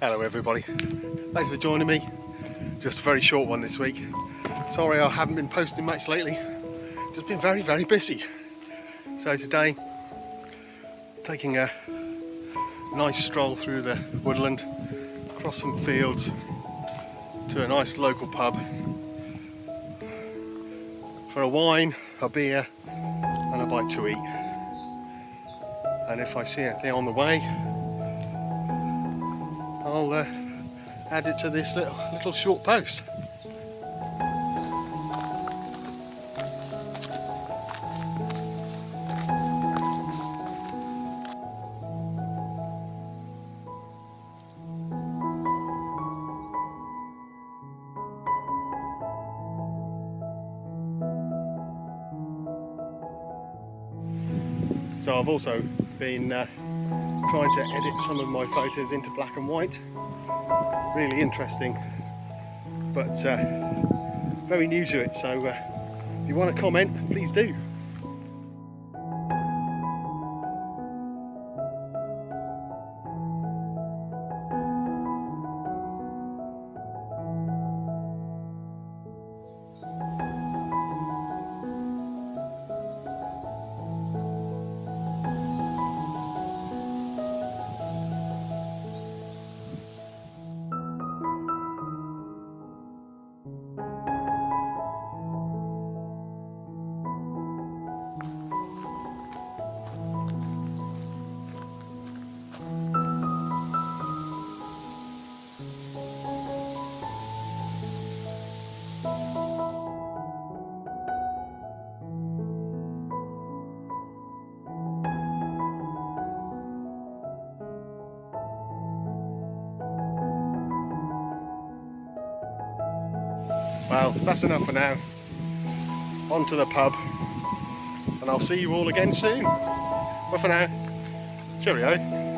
Hello everybody, thanks for joining me. Just a very short one this week. Sorry I haven't been posting much lately, just been very busy. So today, taking a nice stroll through the woodland, across some fields to a nice local pub for a wine, a beer and a bite to eat. And if I see anything on the way, I'll add it to this little short post. So I've also been trying to edit some of my photos into black and white. Really interesting, but very new to it, so if you want to comment, please do. Well, that's enough for now. On to the pub, and I'll see you all again soon. But for now, cheerio.